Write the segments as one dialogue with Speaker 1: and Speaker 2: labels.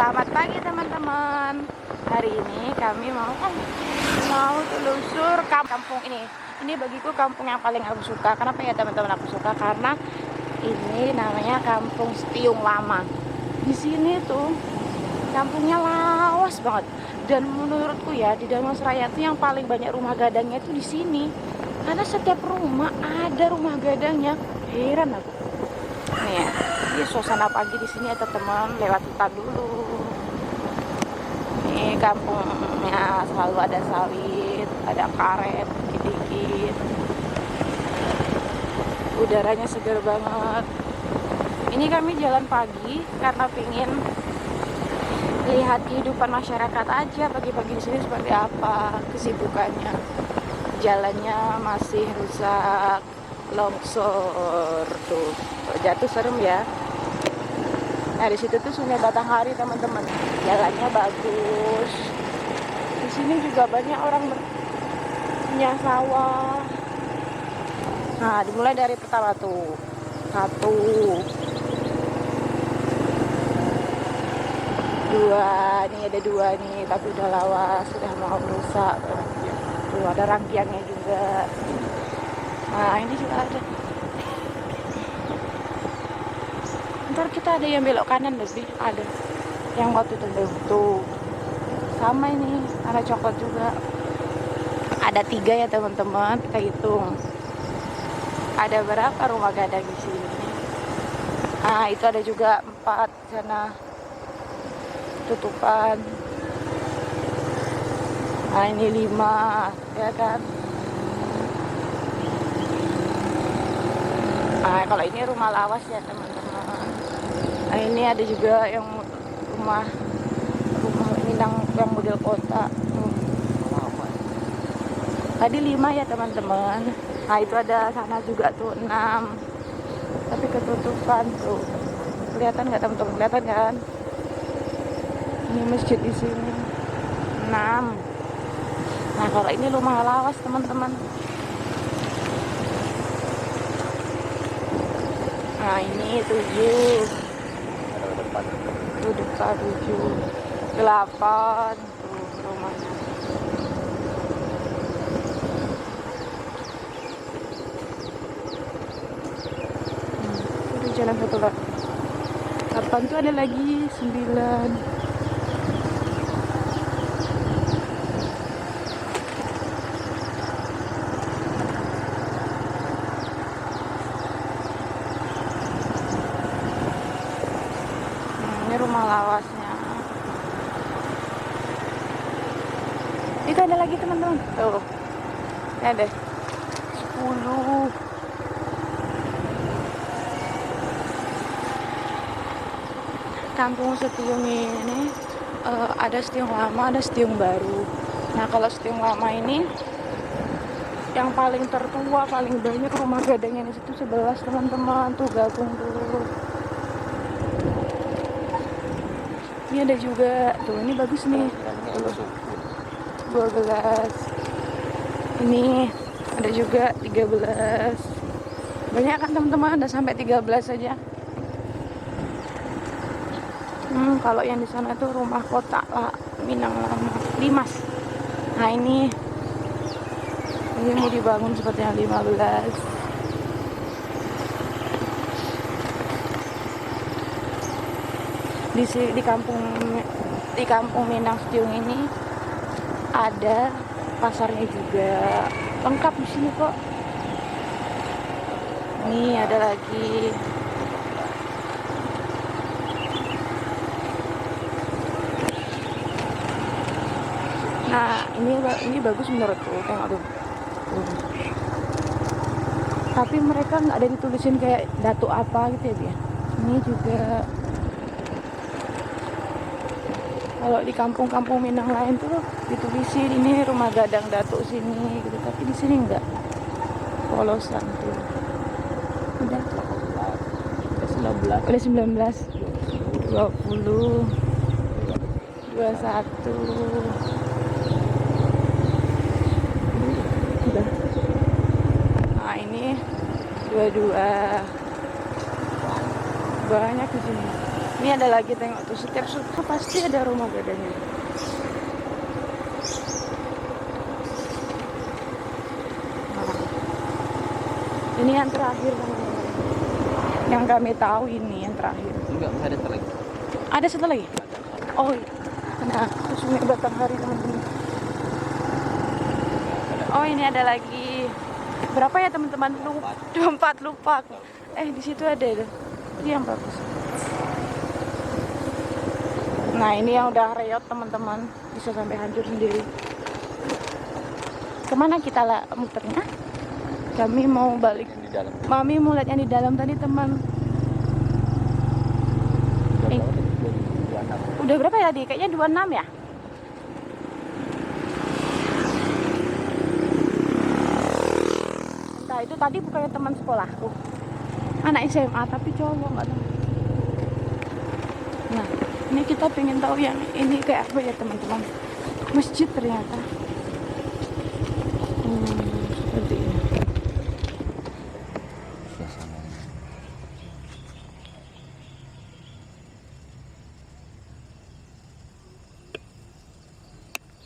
Speaker 1: Selamat pagi teman-teman. Hari ini kami mau telusur kampung ini. Ini bagiku kampung yang paling aku suka. Kenapa ya teman-teman aku suka? Karena ini namanya Kampung Setiung Lama. Di sini tuh kampungnya lawas banget. Dan menurutku ya di Dharmasraya itu yang paling banyak rumah gadangnya itu di sini. Karena setiap rumah ada rumah gadangnya. Heran aku. Nih ya, ini suasana pagi di sini ya teman-teman. Lewat hutan dulu. Ini kampungnya selalu ada sawit, ada karet, dikit-dikit. Udaranya segar banget. Ini kami jalan pagi karena pingin lihat kehidupan masyarakat aja pagi-pagi di sini seperti apa kesibukannya. Jalannya masih rusak, longsor tuh, jatuh serem ya. Nah di situ tuh Sungai Batanghari teman-teman, jalannya bagus. Di sini juga banyak orang punya sawah. Nah dimulai dari pertama tuh, satu, dua, nih ada dua nih, tapi udah lawas, sudah mau rusak. Tuh ada rangkiannya juga. Nah ini juga ada. Ntar kita ada yang belok kanan lebih, ada yang waktu itu tuh sama ini, ada coklat juga. Ada 3 ya teman-teman, kita hitung ada berapa rumah gadang di sini. Nah itu ada juga 4 sana tutupan. Nah ini 5 ya kan. Nah kalau ini rumah lawas ya teman-teman. Nah ini ada juga yang rumah yang model kota. Tadi 5 ya teman-teman. Nah itu ada sana juga tuh 6. Tapi ketutupan tuh. Kelihatan nggak teman-teman? Kelihatan kan? Ini masjid di sini 6. Nah kalau ini rumah lawas teman-teman. Nah ini 7. Tuh depan 7, 8 tuh rumahnya. Udah jalan satu lagi. 8 tuh ada lagi 9. Ini rumah lawasnya. Itu ada lagi teman-teman. Tuh. Ini ada 10. Kampung Setiung ini ada Setiung Lama, ada Setiung Baru. Nah kalau Setiung Lama ini yang paling tertua, paling banyak rumah gadangnya di situ 11 teman-teman. Tuh gabung dulu. Ini ada juga, tuh ini bagus nih, 12. Ini ada juga 13. Banyak kan teman-teman, ada sampai 13 saja. Kalau yang di sana tuh rumah kota lah, Minang Lama, Limas. Nah ini mau dibangun seperti yang 15. Di kampung Minang Setiung ini ada pasarnya juga, lengkap di sini kok. Nih ada lagi. Nah ini bagus menurutku, tengok tuh. Tapi mereka nggak ada ditulisin kayak datuk apa gitu ya dia. Ini juga. Kalau di kampung-kampung Minang lain tuh ditulisin ini rumah gadang datuk sini gitu, tapi di sini enggak. Polosan tuh. Udah 19. Udah 19. 20. 21. Udah. Nah, ini 22. Banyak di sini. Ini Ini ada lagi, tengok tuh, setiap suku pasti ada rumah bedanya. Nah, ini yang terakhir teman-teman. Yang kami tahu ini yang terakhir.
Speaker 2: Enggak, ada satu lagi.
Speaker 1: Ada satu lagi? Oh, nah, Sungai Batanghari teman-teman. Oh, ini ada lagi. Berapa ya teman-teman? 24 lupa. Di situ ada itu. Ini yang bagus. Nah, ini yang udah reot teman-teman, bisa sampai hancur sendiri. Kemana kita lah muternya? Kami mau balik.
Speaker 2: Yang di dalam.
Speaker 1: Mami mau lihat yang di dalam tadi teman. Udah berapa ya, Di? Kayaknya 26 ya? Entah, itu tadi bukannya teman sekolahku. Anak SMA tapi cowok, nggak tahu. Nah, ini kita pengen tahu yang ini kayak apa ya teman-teman. Masjid ternyata. Seperti ini.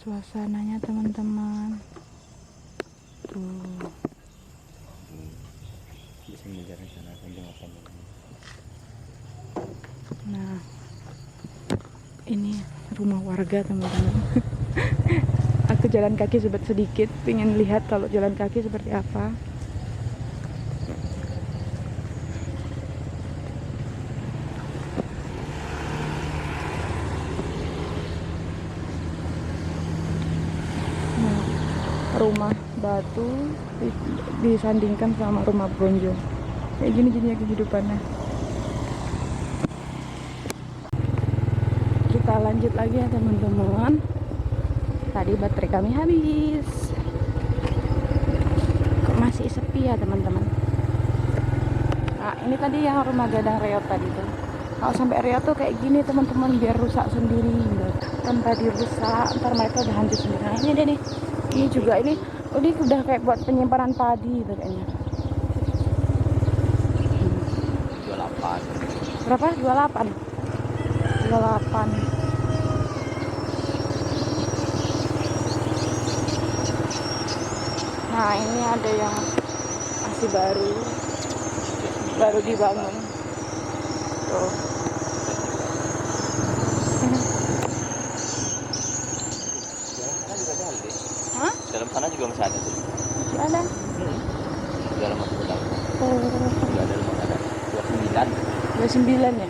Speaker 1: Suasananya teman-teman. Tuh.
Speaker 2: Bisa menjaga sana sambil apa.
Speaker 1: Nah, ini rumah warga teman-teman. Aku jalan kaki sedikit, pengen lihat kalau jalan kaki seperti apa. Nah, rumah batu disandingkan sama rumah bronjong. Kayak gini-gini kehidupannya. Kita lanjut lagi ya teman-teman. Tadi baterai kami habis. Kok masih sepi ya teman-teman. Nah, ini tadi yang rumah gadang reot tadi tuh. Kalau sampai reot tuh kayak gini teman-teman, biar rusak sendiri gitu. Kan tadi rusak, ntar mereka udah hancur sendiri. Nah, ini deh nih. Ini juga ini udah kayak buat penyimpanan padi gitu kayaknya.
Speaker 2: 28.
Speaker 1: Berapa? 28. 28. Nah, ini ada yang masih baru dibangun. Tuh. Hah?
Speaker 2: Dalam sana juga masih ada tuh.
Speaker 1: Masih ada.
Speaker 2: Dalam masih ada.
Speaker 1: Oh,
Speaker 2: Juga ada rumah ada 29.
Speaker 1: 29 ya.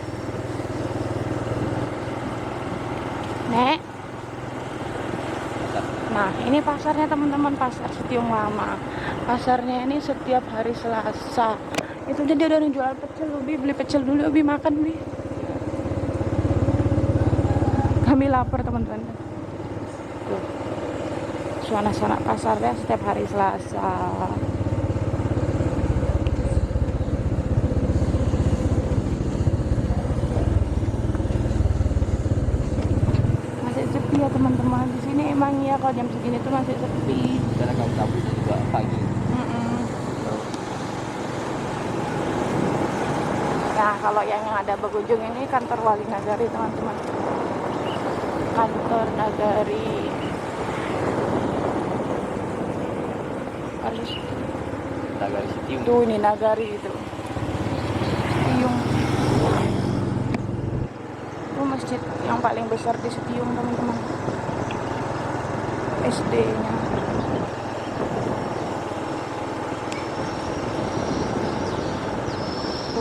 Speaker 1: Nek. Nah, ini pasarnya teman-teman, pasar Setiung Lama. Pasarnya ini setiap hari Selasa. Itu jadi ada yang jual pecel, Ubi beli pecel dulu, Ubi makan, Ubi. Kami lapar teman-teman. Tuh. Suasana pasarnya setiap hari Selasa. Masih sepi ya teman-teman. Di sini emang ya kalau jam segini tuh masih sepi.
Speaker 2: Karena kamu tahu itu juga pagi.
Speaker 1: Nah, kalau yang ada berkunjung ini kantor Wali Nagari teman-teman. Kantor Nagari. Harus
Speaker 2: Nagari Sitiung.
Speaker 1: tuh ini Nagari itu. Setiung. Itu masjid yang paling besar di Setiung teman-teman. SD-nya.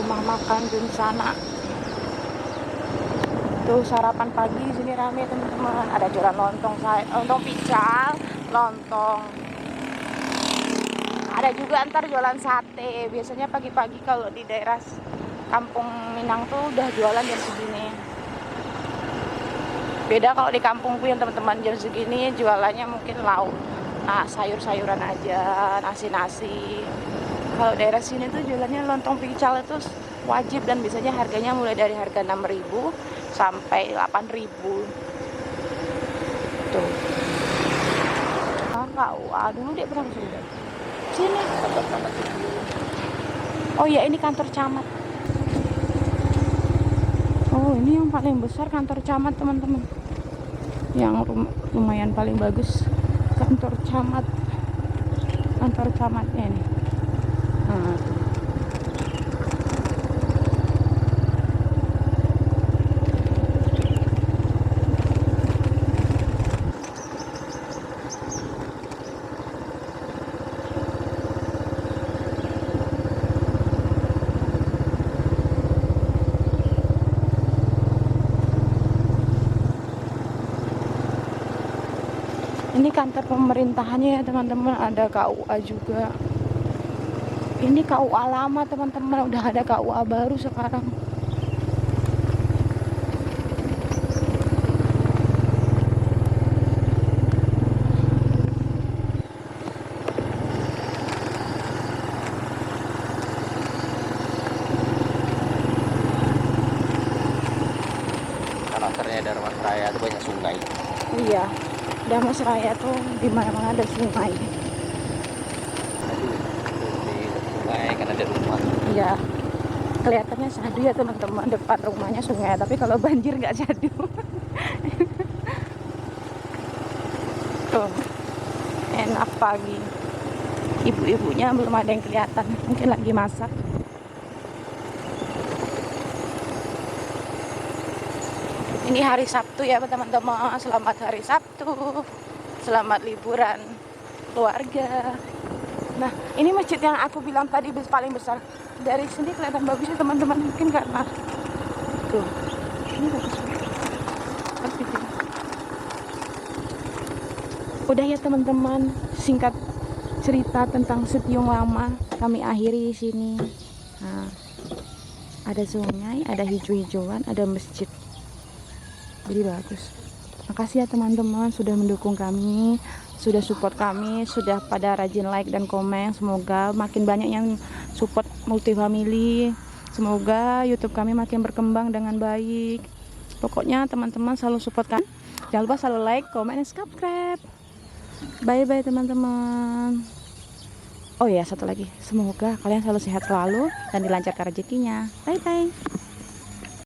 Speaker 1: Rumah makan di sana. Tuh sarapan pagi di sini rame teman-teman. Ada jualan lontong pical, lontong. Ada juga antar jualan sate. Biasanya pagi-pagi kalau di daerah Kampung Minang tuh udah jualan jam segini. Beda kalau di kampungku yang teman-teman jam segini jualannya mungkin lauk. Nah, sayur-sayuran aja, nasi-nasi. Kalau daerah sini tuh jualannya lontong pical itu wajib dan biasanya harganya mulai dari harga 6.000 sampai 8.000. Tuh. KUA dulu dia pernah kesini. Sini. Oh iya, ini kantor camat. Oh, ini yang paling besar kantor camat, teman-teman. Yang lumayan paling bagus kantor camat. Kantor camatnya ini. Nah, ini kantor pemerintahannya ya teman-teman, ada KUA juga. Ini KUA lama teman-teman, udah ada KUA baru sekarang.
Speaker 2: Karakternya Dharma Raya itu banyak sungai.
Speaker 1: Iya, Damas Raya tuh di mana-mana ada sungai.
Speaker 2: Aduh, di sungai kan ada rumah.
Speaker 1: Iya, kelihatannya syahdu ya teman-teman, depan rumahnya sungai, tapi kalau banjir nggak syahdu. Tuh, enak pagi. Ibu-ibunya belum ada yang kelihatan, mungkin lagi masak. Ini hari Sabtu ya teman-teman, selamat hari Sabtu, selamat liburan keluarga. Nah, ini masjid yang aku bilang tadi paling besar. Dari sini kelihatan bagusnya teman-teman, mungkin karena tuh, ini bagus banget. Udah ya teman-teman, singkat cerita tentang Setiung Lama kami akhiri di sini. Nah, ada sungai, ada hijau-hijauan, ada masjid. Jadi bagus. Makasih ya teman-teman sudah mendukung kami, sudah support kami, sudah pada rajin like dan komen. Semoga makin banyak yang support Multifamily. Semoga YouTube kami makin berkembang dengan baik. Pokoknya teman-teman selalu support kan. Jangan lupa selalu like, comment, dan subscribe. Bye-bye teman-teman. Oh ya, satu lagi. Semoga kalian selalu sehat selalu dan dilancarkan rezekinya. Bye-bye.